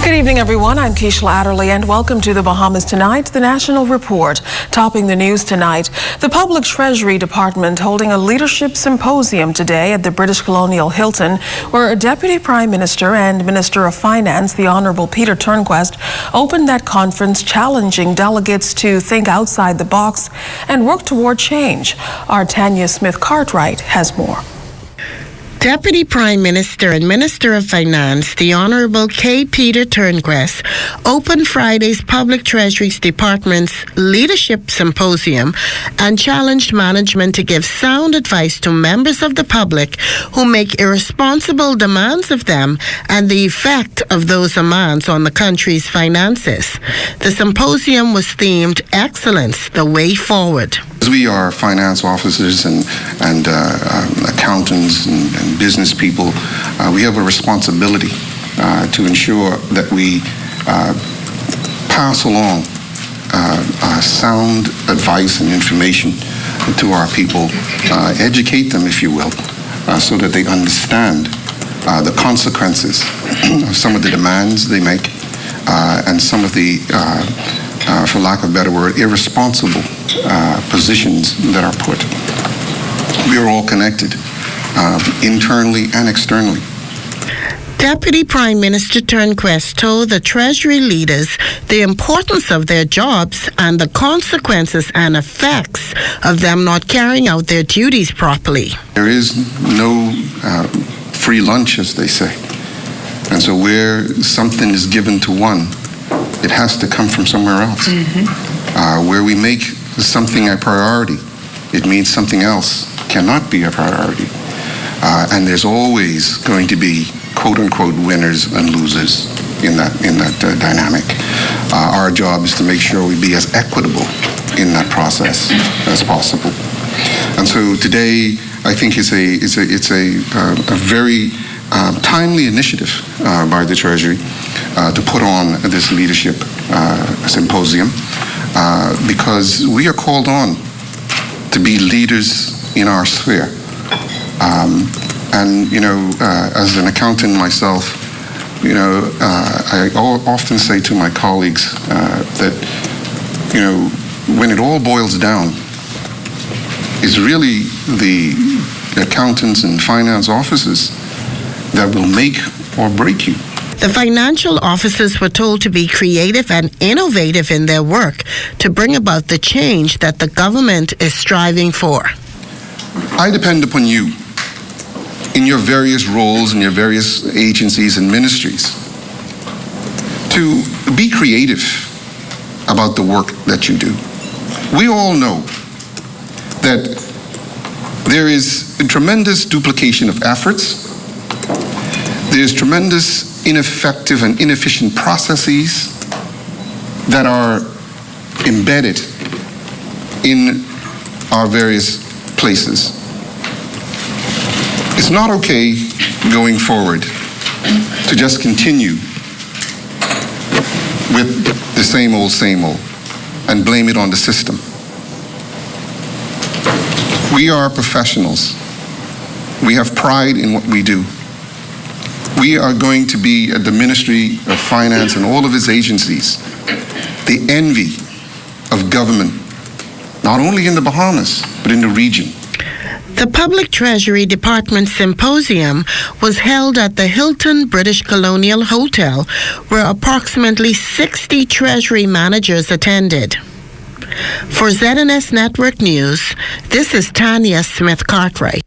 Good evening, everyone. I'm Keishla Adderley, and welcome to the Bahamas Tonight, the National Report. Topping the news tonight, the Public Treasury Department holding a leadership symposium today at the British Colonial Hilton, where Deputy Prime Minister and Minister of Finance, the Honourable Peter Turnquest, opened that conference challenging delegates to think outside the box and work toward change. Our Tanya Smith-Cartwright has more. Deputy Prime Minister and Minister of Finance, the Honourable Peter Turnquest, opened Friday's Public Treasury's Department's Leadership Symposium and challenged management to give sound advice to members of the public who make irresponsible demands of them and the effect of those demands on the country's finances. The symposium was themed Excellence, the Way Forward. We are finance officers and accountants and business people. We have a responsibility to ensure that we pass along sound advice and information to our people, educate them, if you will, so that they understand the consequences of some of the demands they make and some of the for lack of a better word, irresponsible positions that are put. We are all connected, internally and externally. Deputy Prime Minister Turnquest told the Treasury leaders the importance of their jobs and the consequences and effects of them not carrying out their duties properly. There is no free lunch, as they say. And so where something is given to one, it has to come from somewhere else. Where we make something a priority, it means something else cannot be a priority. And there's always going to be quote-unquote winners and losers in that dynamic. Our job is to make sure we be as equitable in that process as possible. And so today, I think it's a very timely initiative by the Treasury to put on this leadership symposium because we are called on to be leaders in our sphere. And, you know, as an accountant myself, you know, I often say to my colleagues that, you know, when it all boils down, it's really the accountants and finance officers that will make or break you. The financial officers were told to be creative and innovative in their work to bring about the change that the government is striving for. I depend upon you in your various roles in your various agencies and ministries to be creative about the work that you do. We all know that there is a tremendous duplication of efforts. There's tremendous ineffective and inefficient processes that are embedded in our various places. It's not okay going forward to just continue with the same old and blame it on the system. We are professionals. We have pride in what we do. We are going to be at the Ministry of Finance and all of its agencies the envy of government, not only in the Bahamas, but in the region. The Public Treasury Department Symposium was held at the Hilton British Colonial Hotel, where approximately 60 Treasury managers attended. For ZNS Network News, this is Tanya Smith-Cartwright.